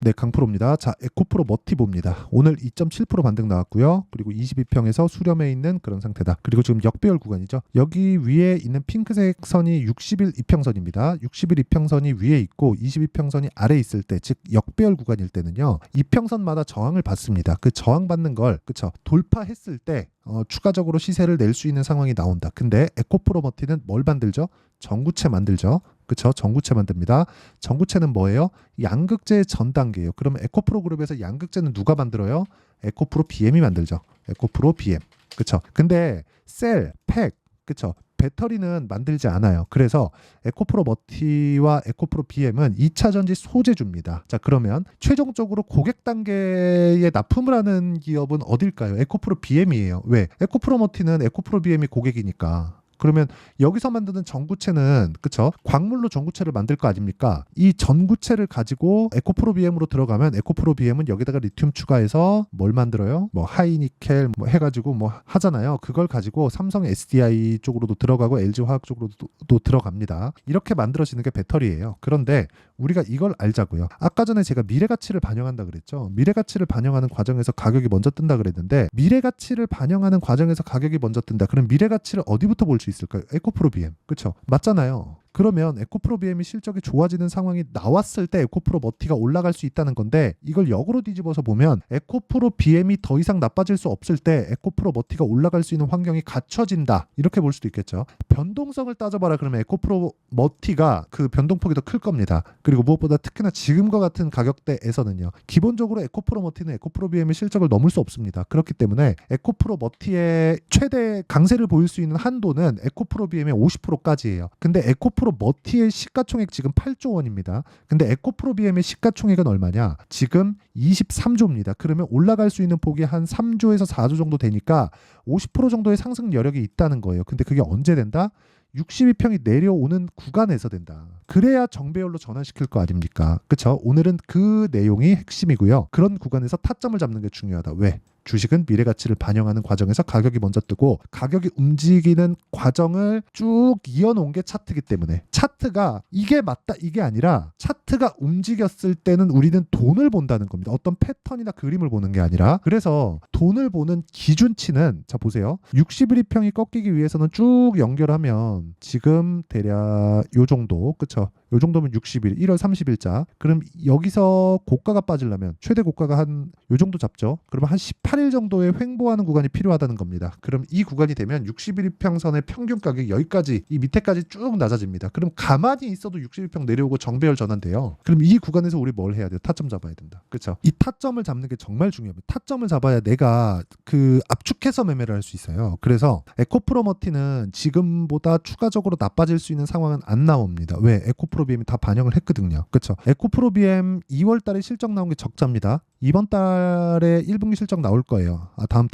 네, 강프로입니다. 자, 에코프로 머티보입니다. 오늘 2.7% 반등 나왔고요. 그리고 22평에서 수렴해 있는 그런 상태다. 그리고 지금 역배열 구간이죠. 여기 위에 있는 핑크색 선이 60일 이평선입니다. 60일 이평선이 위에 있고 22평선이 아래에 있을 때, 즉 역배열 구간일 때는요. 이평선마다 저항을 받습니다. 그 저항받는 걸 그쵸 돌파했을 때 추가적으로 시세를 낼 수 있는 상황이 나온다. 근데 에코프로 머티는 뭘 만들죠? 전구체 만들죠. 그쵸? 전구체 만듭니다. 전구체는 뭐예요? 양극재의 전 단계예요. 그러면 에코프로 그룹에서 양극재는 누가 만들어요? 에코프로 BM이 만들죠. 에코프로 BM. 그쵸? 근데 셀, 팩, 그쵸? 배터리는 만들지 않아요. 그래서 에코프로 머티와 에코프로 BM은 2차 전지 소재주입니다. 자, 그러면 최종적으로 고객 단계에 납품을 하는 기업은 어딜까요? 에코프로 BM이에요. 왜? 에코프로 머티는 에코프로 BM이 고객이니까. 그러면 여기서 만드는 전구체는 그쵸? 광물로 전구체를 만들 거 아닙니까? 이 전구체를 가지고 에코프로 BM으로 들어가면 에코프로 BM은 여기다가 리튬 추가해서 뭘 만들어요? 뭐 하이니켈 뭐 해가지고 뭐 하잖아요. 그걸 가지고 삼성 SDI 쪽으로도 들어가고 LG화학 쪽으로도 들어갑니다. 이렇게 만들어지는 게 배터리예요. 그런데 우리가 이걸 알자고요. 아까 전에 제가 미래가치를 반영한다 그랬죠. 미래가치를 반영하는 과정에서 가격이 먼저 뜬다 그랬는데 미래가치를 반영하는 과정에서 가격이 먼저 뜬다. 그럼 미래가치를 어디부터 볼 수 있을까요? 에코프로 BM. 그렇죠? 맞잖아요. 그러면 에코프로 BM이 실적이 좋아지는 상황이 나왔을 때 에코프로 머티가 올라갈 수 있다는 건데 이걸 역으로 뒤집어서 보면 에코프로 BM이 더 이상 나빠질 수 없을 때 에코프로 머티가 올라갈 수 있는 환경이 갖춰진다. 이렇게 볼 수도 있겠죠. 변동성을 따져봐라 그러면 에코프로 머티가 그 변동폭이 더 클 겁니다. 그리고 무엇보다 특히나 지금과 같은 가격대에서는요. 기본적으로 에코프로 머티는 에코프로 BM의 실적을 넘을 수 없습니다. 그렇기 때문에 에코프로 머티의 최대 강세를 보일 수 있는 한도는 에코프로 BM의 50%까지예요. 근데 에코프로 머티의 시가총액 지금 8조 원입니다. 근데 에코프로 BM의 시가총액은 얼마냐? 지금 23조입니다. 그러면 올라갈 수 있는 폭이 한 3조에서 4조 정도 되니까 50% 정도의 상승 여력이 있다는 거예요. 근데 그게 언제 된다? 62평이 내려오는 구간에서 된다. 그래야 정배열로 전환시킬 거 아닙니까? 그쵸? 오늘은 그 내용이 핵심이고요. 그런 구간에서 타점을 잡는 게 중요하다. 왜? 주식은 미래가치를 반영하는 과정에서 가격이 먼저 뜨고 가격이 움직이는 과정을 쭉 이어놓은 게 차트이기 때문에 차트가 이게 맞다 이게 아니라 차트가 움직였을 때는 우리는 돈을 본다는 겁니다. 어떤 패턴이나 그림을 보는 게 아니라 그래서 돈을 보는 기준치는 자 보세요. 61평이 꺾이기 위해서는 쭉 연결하면 지금 대략 요 정도 그쵸? 요 정도면 60일 1월 30일자 그럼 여기서 고가가 빠지려면 최대 고가가 한 요 정도 잡죠. 그러면 한 18일 정도의 횡보하는 구간이 필요하다는 겁니다. 그럼 이 구간이 되면 61평선의 평균 가격이 여기까지 이 밑에까지 쭉 낮아집니다. 그럼 가만히 있어도 61평 내려오고 정배열 전환돼요. 그럼 이 구간에서 우리 뭘 해야 돼요? 타점 잡아야 된다. 그렇죠? 이 타점을 잡는 게 정말 중요합니다. 타점을 잡아야 내가 그 압축해서 매매를 할 수 있어요. 그래서 에코프로 머티는 지금보다 추가적으로 나빠질 수 있는 상황은 안 나옵니다. 왜? 에코프로 BM이 다 반영을 했거든요. 그렇죠? 에코프로 BM 2월 달에 실적 나온 게 적자입니다. 이번 달에 1분기 실적 나올 거예요. 다음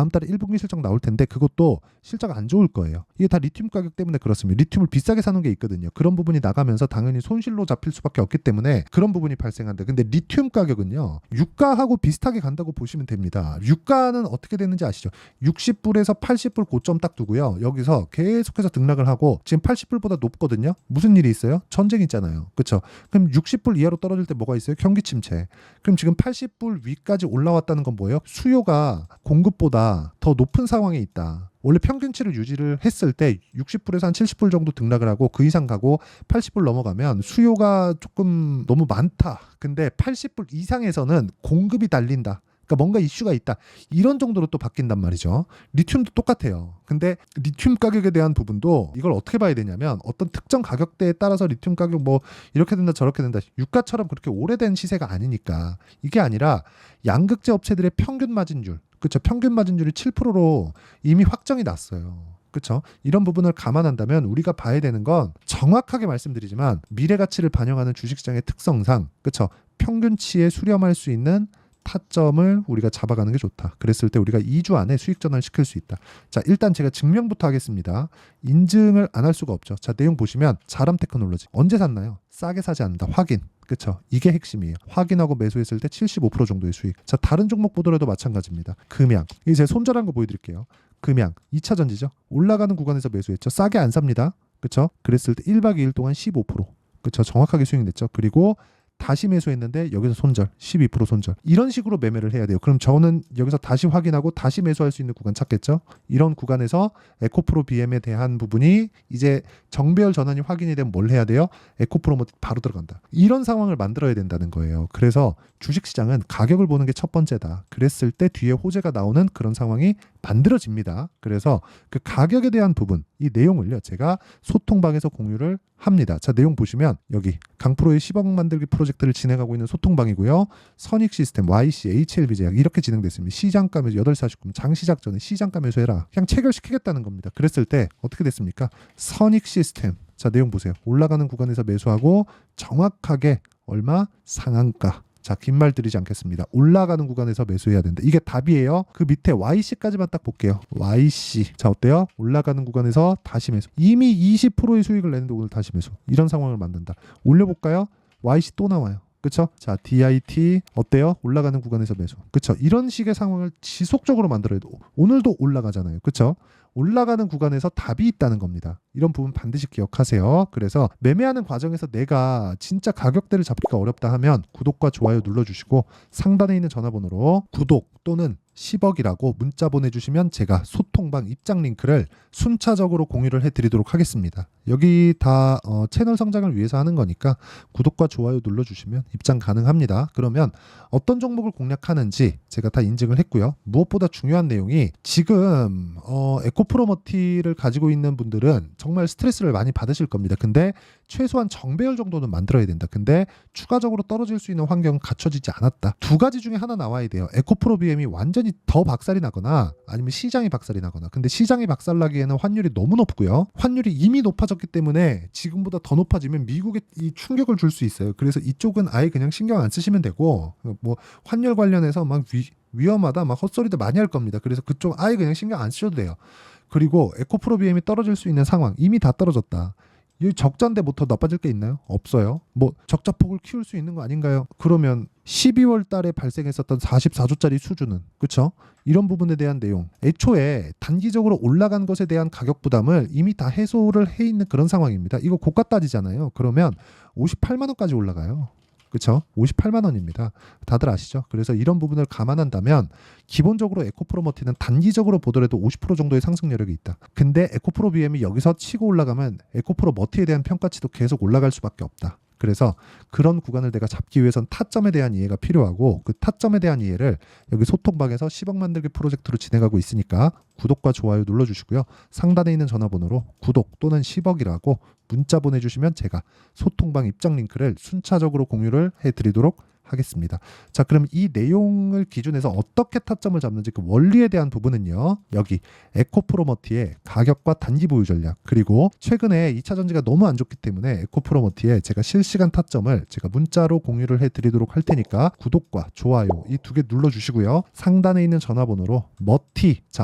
달에 1분기 실적 나올 텐데 그것도 실적 안 좋을 거예요. 이게 다 리튬 가격 때문에 그렇습니다. 리튬을 비싸게 사는 게 있거든요. 그런 부분이 나가면서 당연히 손실로 잡힐 수밖에 없기 때문에 그런 부분이 발생한다. 근데 리튬 가격은요. 유가하고 비슷하게 간다고 보시면 됩니다. 유가는 어떻게 되는지 아시죠? 60불에서 80불 고점 딱 두고요. 여기서 계속해서 등락을 하고 지금 80불보다 높거든요. 무슨 일이 있어요? 전쟁 있잖아요. 그렇죠? 그럼 60불 이하로 떨어질 때 뭐가 있어요? 경기 침체. 그럼 지금 80불 위까지 올라왔다는 건 뭐예요? 수요가 공급보다 더 높은 상황에 있다. 원래 평균치를 유지를 했을 때 60불에서 한 70불 정도 등락을 하고 그 이상 가고 80불 넘어가면 수요가 조금 너무 많다. 근데 80불 이상에서는 공급이 달린다. 그러니까 뭔가 이슈가 있다. 이런 정도로 또 바뀐단 말이죠. 리튬도 똑같아요. 근데 리튬 가격에 대한 부분도 이걸 어떻게 봐야 되냐면 어떤 특정 가격대에 따라서 리튬 가격 뭐 이렇게 된다 저렇게 된다. 유가처럼 그렇게 오래된 시세가 아니니까 이게 아니라 양극재 업체들의 평균 마진율 그렇죠. 평균 마진율이 7%로 이미 확정이 났어요. 그렇죠. 이런 부분을 감안한다면 우리가 봐야 되는 건 정확하게 말씀드리지만 미래 가치를 반영하는 주식시장의 특성상 그렇죠. 평균치에 수렴할 수 있는 타점을 우리가 잡아가는 게 좋다. 그랬을 때 우리가 2주 안에 수익 전환을 시킬 수 있다. 자, 일단 제가 증명부터 하겠습니다. 인증을 안 할 수가 없죠. 자, 내용 보시면 자람 테크놀로지 언제 샀나요? 싸게 사지 않는다. 확인. 그렇죠. 이게 핵심이에요. 확인하고 매수했을 때 75% 정도의 수익. 자, 다른 종목 보더라도 마찬가지입니다. 금양. 이제 제 손절한 거 보여드릴게요. 금양 2차 전지죠. 올라가는 구간에서 매수했죠. 싸게 안 삽니다. 그렇죠. 그랬을 때 1박 2일 동안 15%. 그렇죠. 정확하게 수익 냈죠. 그리고 다시 매수했는데 여기서 손절 12% 손절 이런 식으로 매매를 해야 돼요. 그럼 저는 여기서 다시 확인하고 다시 매수할 수 있는 구간 찾겠죠. 이런 구간에서 에코프로 BM에 대한 부분이 이제 정배열 전환이 확인이 되면 뭘 해야 돼요? 에코프로 뭐 바로 들어간다. 이런 상황을 만들어야 된다는 거예요. 그래서 주식시장은 가격을 보는 게 첫 번째다. 그랬을 때 뒤에 호재가 나오는 그런 상황이 만들어집니다. 그래서 그 가격에 대한 부분 이 내용을요 제가 소통방에서 공유를 합니다. 자, 내용 보시면 여기 강프로의 10억 만들기 프로젝트를 진행하고 있는 소통방이고요. 선익시스템, YC, HLB제약 이렇게 진행됐습니다. 시장가 매수 8시 49분 장시작 전에 시장가 매수해라. 그냥 체결시키겠다는 겁니다. 그랬을 때 어떻게 됐습니까? 선익시스템 자, 내용 보세요. 올라가는 구간에서 매수하고 정확하게 얼마? 상한가. 자, 긴 말 드리지 않겠습니다. 올라가는 구간에서 매수해야 된다. 이게 답이에요. 그 밑에 YC까지만 딱 볼게요. YC. 자, 어때요? 올라가는 구간에서 다시 매수. 이미 20%의 수익을 내는데 오늘 다시 매수. 이런 상황을 만든다. 올려볼까요? YC 또 나와요. 그쵸? 자, DIT 어때요? 올라가는 구간에서 매수. 그쵸? 이런 식의 상황을 지속적으로 만들어야 돼. 오늘도 올라가잖아요. 그쵸? 올라가는 구간에서 답이 있다는 겁니다. 이런 부분 반드시 기억하세요. 그래서 매매하는 과정에서 내가 진짜 가격대를 잡기가 어렵다 하면 구독과 좋아요 눌러주시고 상단에 있는 전화번호로 구독 또는 10억이라고 문자 보내주시면 제가 소통방 입장 링크를 순차적으로 공유를 해드리도록 하겠습니다. 여기 다 채널 성장을 위해서 하는 거니까 구독과 좋아요 눌러주시면 입장 가능합니다. 그러면 어떤 종목을 공략하는지 제가 다 인증을 했고요. 무엇보다 중요한 내용이 지금 에코프로머티를 가지고 있는 분들은 정말 스트레스를 많이 받으실 겁니다. 근데 최소한 정배열 정도는 만들어야 된다. 근데 추가적으로 떨어질 수 있는 환경은 갖춰지지 않았다. 두 가지 중에 하나 나와야 돼요. 에코프로 BM이 완전히 더 박살이 나거나 아니면 시장이 박살이 나거나. 근데 시장이 박살나기에는 환율이 너무 높고요. 환율이 이미 높아졌기 때문에 지금보다 더 높아지면 미국에 이 충격을 줄 수 있어요. 그래서 이쪽은 아예 그냥 신경 안 쓰시면 되고 뭐 환율 관련해서 막 위험하다 막 헛소리도 많이 할 겁니다. 그래서 그쪽 아예 그냥 신경 안 쓰셔도 돼요. 그리고 에코프로 BM이 떨어질 수 있는 상황 이미 다 떨어졌다. 이 적자인데 뭐 더 나빠질 게 있나요? 없어요. 뭐 적자폭을 키울 수 있는 거 아닌가요? 그러면 12월 달에 발생했었던 44조짜리 수준은 그렇죠? 이런 부분에 대한 내용 애초에 단기적으로 올라간 것에 대한 가격 부담을 이미 다 해소를 해 있는 그런 상황입니다. 이거 고가 따지잖아요. 그러면 58만 원까지 올라가요. 그렇죠? 58만 원입니다. 다들 아시죠? 그래서 이런 부분을 감안한다면 기본적으로 에코프로머티는 단기적으로 보더라도 50% 정도의 상승 여력이 있다. 근데 에코프로 BM이 여기서 치고 올라가면 에코프로머티에 대한 평가치도 계속 올라갈 수밖에 없다. 그래서 그런 구간을 내가 잡기 위해선 타점에 대한 이해가 필요하고 그 타점에 대한 이해를 여기 소통방에서 10억 만들기 프로젝트로 진행하고 있으니까 구독과 좋아요 눌러주시고요. 상단에 있는 전화번호로 구독 또는 10억이라고 문자 보내주시면 제가 소통방 입장 링크를 순차적으로 공유를 해드리도록 하겠습니다. 자, 그럼 이 내용을 기준해서 어떻게 타점을 잡는지 그 원리에 대한 부분은요. 여기 에코프로머티의 가격과 단기 보유 전략 그리고 최근에 2차 전지가 너무 안 좋기 때문에 에코프로머티에 제가 실시간 타점을 제가 문자로 공유를 해드리도록 할 테니까 구독과 좋아요 이 두 개 눌러주시고요. 상단에 있는 전화번호로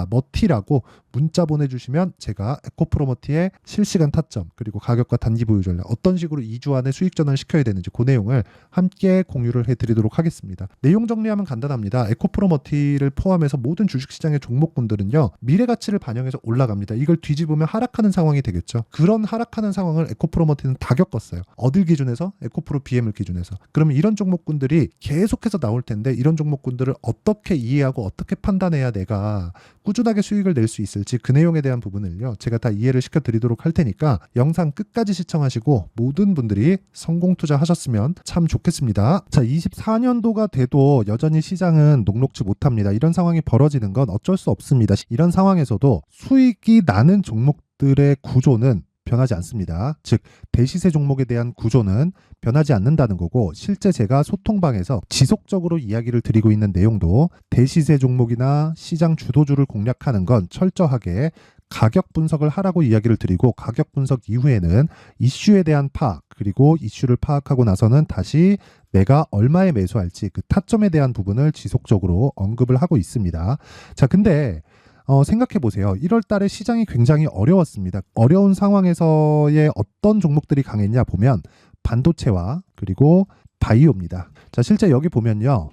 머티라고 문자 보내주시면 제가 에코프로머티의 실시간 타점 그리고 가격과 단기 보유 전략 어떤 식으로 2주 안에 수익 전환을 시켜야 되는지 그 내용을 함께 공유를 해드리도록 하겠습니다. 내용 정리하면 간단합니다. 에코프로머티를 포함해서 모든 주식시장의 종목군들은요. 미래 가치를 반영해서 올라갑니다. 이걸 뒤집으면 하락하는 상황이 되겠죠. 그런 하락하는 상황을 에코프로머티는 다 겪었어요. 어딜 기준해서? 에코프로 BM을 기준해서. 그러면 이런 종목군들이 계속해서 나올 텐데 이런 종목군들을 어떻게 이해하고 어떻게 판단해야 내가 꾸준하게 수익을 낼 수 있을지 그 내용에 대한 부분을요. 제가 다 이해를 시켜드리도록 할 테니까 영상 끝까지 시청하시고 모든 분들이 성공 투자하셨으면 참 좋겠습니다. 자, 24년도가 돼도 여전히 시장은 녹록지 못합니다. 이런 상황이 벌어지는 건 어쩔 수 없습니다. 이런 상황에서도 수익이 나는 종목들의 구조는 변하지 않습니다. 즉 대시세 종목에 대한 구조는 변하지 않는다는 거고 실제 제가 소통방에서 지속적으로 이야기를 드리고 있는 내용도 대시세 종목이나 시장 주도주를 공략하는 건 철저하게 가격 분석을 하라고 이야기를 드리고 가격 분석 이후에는 이슈에 대한 파악 그리고 이슈를 파악하고 나서는 다시 내가 얼마에 매수할지 그 타점에 대한 부분을 지속적으로 언급을 하고 있습니다. 자, 근데 생각해 보세요. 1월 달에 시장이 굉장히 어려웠습니다. 어려운 상황에서의 어떤 종목들이 강했냐 보면 반도체와 그리고 바이오입니다. 자, 실제 여기 보면요.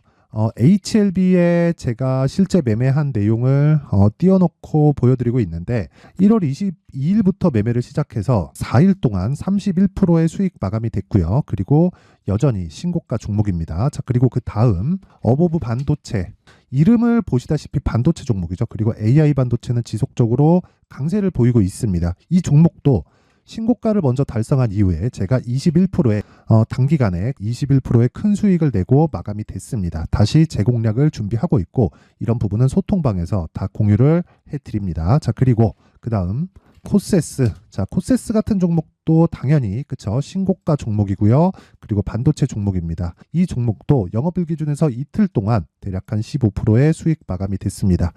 HLB에 제가 실제 매매한 내용을 띄워놓고 보여드리고 있는데 1월 22일부터 매매를 시작해서 4일 동안 31%의 수익 마감이 됐고요. 그리고 여전히 신고가 종목입니다. 자, 그리고 그 다음 어보브 반도체, 이름을 보시다시피 반도체 종목이죠. 그리고 AI 반도체는 지속적으로 강세를 보이고 있습니다. 이 종목도 신고가를 먼저 달성한 이후에 제가 21%의 단기간에 21%의 큰 수익을 내고 마감이 됐습니다. 다시 재공략을 준비하고 있고 이런 부분은 소통방에서 다 공유를 해드립니다. 자, 그리고 그 다음 코세스. 자, 코세스 같은 종목도 당연히 그쵸, 신고가 종목이고요. 그리고 반도체 종목입니다. 이 종목도 영업일 기준에서 이틀 동안 대략 한 15%의 수익 마감이 됐습니다.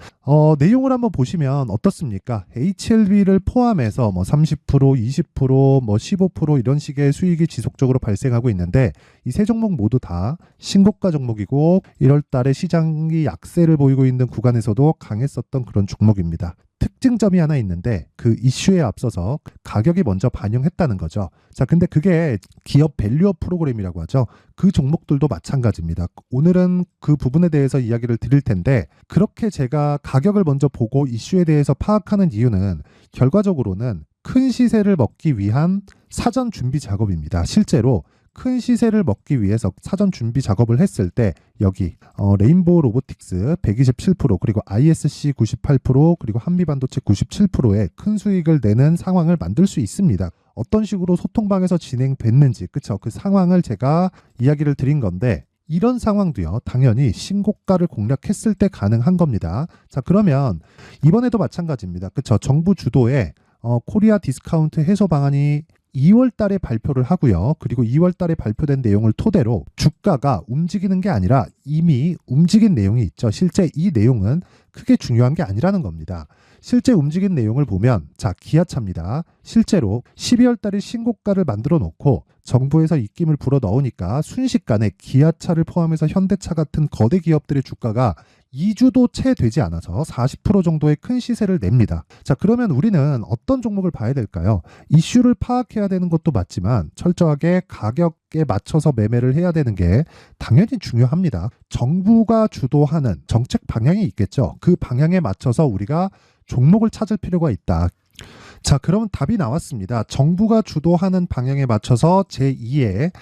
내용을 한번 보시면 어떻습니까? HLB를 포함해서 뭐 30%, 20%, 뭐 15% 이런 식의 수익이 지속적으로 발생하고 있는데 이 세 종목 모두 다 신고가 종목이고 1월 달에 시장이 약세를 보이고 있는 구간에서도 강했었던 그런 종목입니다. 특징점이 하나 있는데 그 이슈에 앞서서 가격이 먼저 반영했다는 거죠. 자, 근데 그게 기업 밸류업 프로그램이라고 하죠. 그 종목들도 마찬가지입니다. 오늘은 그 부분에 대해서 이야기를 드릴 텐데 그렇게 제가 가격을 먼저 보고 이슈에 대해서 파악하는 이유는 결과적으로는 큰 시세를 먹기 위한 사전 준비 작업입니다. 실제로 큰 시세를 먹기 위해서 사전 준비 작업을 했을 때 여기 레인보우 로보틱스 127% 그리고 ISC 98% 그리고 한미반도체 97%의 큰 수익을 내는 상황을 만들 수 있습니다. 어떤 식으로 소통방에서 진행됐는지 그쵸, 그 상황을 제가 이야기를 드린 건데 이런 상황도요 당연히 신고가를 공략했을 때 가능한 겁니다. 자, 그러면 이번에도 마찬가지입니다. 그쵸, 정부 주도의 코리아 디스카운트 해소 방안이 2월 달에 발표를 하고요. 그리고 2월 달에 발표된 내용을 토대로 주가가 움직이는 게 아니라 이미 움직인 내용이 있죠. 실제 이 내용은 크게 중요한 게 아니라는 겁니다. 실제 움직인 내용을 보면 자, 기아차입니다. 실제로 12월 달에 신고가를 만들어 놓고 정부에서 입김을 불어 넣으니까 순식간에 기아차를 포함해서 현대차 같은 거대 기업들의 주가가 2주도 채 되지 않아서 40% 정도의 큰 시세를 냅니다. 자, 그러면 우리는 어떤 종목을 봐야 될까요? 이슈를 파악해야 되는 것도 맞지만 철저하게 가격에 맞춰서 매매를 해야 되는 게 당연히 중요합니다. 정부가 주도하는 정책 방향이 있겠죠. 그 방향에 맞춰서 우리가 종목을 찾을 필요가 있다. 자, 그러면 답이 나왔습니다. 정부가 주도하는 방향에 맞춰서 제2의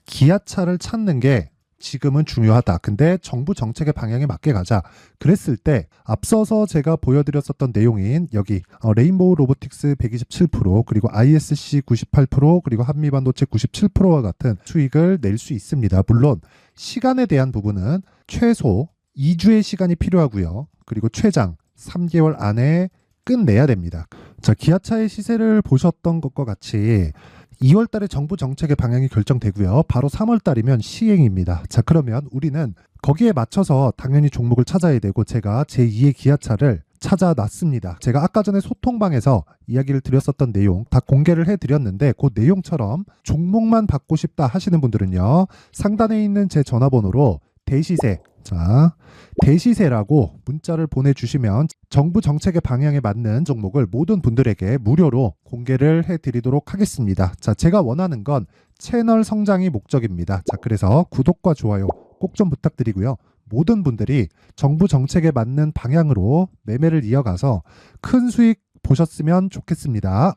기아차를 찾는 게 지금은 중요하다. 근데 정부 정책의 방향에 맞게 가자. 그랬을 때 앞서서 제가 보여드렸었던 내용인 여기 레인보우 로보틱스 127% 그리고 ISC 98% 그리고 한미반도체 97%와 같은 수익을 낼 수 있습니다. 물론 시간에 대한 부분은 최소 2주의 시간이 필요하고요. 그리고 최장 3개월 안에 끝내야 됩니다. 자, 기아차의 시세를 보셨던 것과 같이 2월 달에 정부 정책의 방향이 결정되고요. 바로 3월 달이면 시행입니다. 자, 그러면 우리는 거기에 맞춰서 당연히 종목을 찾아야 되고 제가 제2의 기아차를 찾아놨습니다. 제가 아까 전에 소통방에서 이야기를 드렸었던 내용 다 공개를 해드렸는데 그 내용처럼 종목만 받고 싶다 하시는 분들은요. 상단에 있는 제 전화번호로 대시세, 자, 대시세라고 문자를 보내주시면 정부 정책의 방향에 맞는 종목을 모든 분들에게 무료로 공개를 해드리도록 하겠습니다. 자, 제가 원하는 건 채널 성장이 목적입니다. 자, 그래서 구독과 좋아요 꼭 좀 부탁드리고요. 모든 분들이 정부 정책에 맞는 방향으로 매매를 이어가서 큰 수익 보셨으면 좋겠습니다.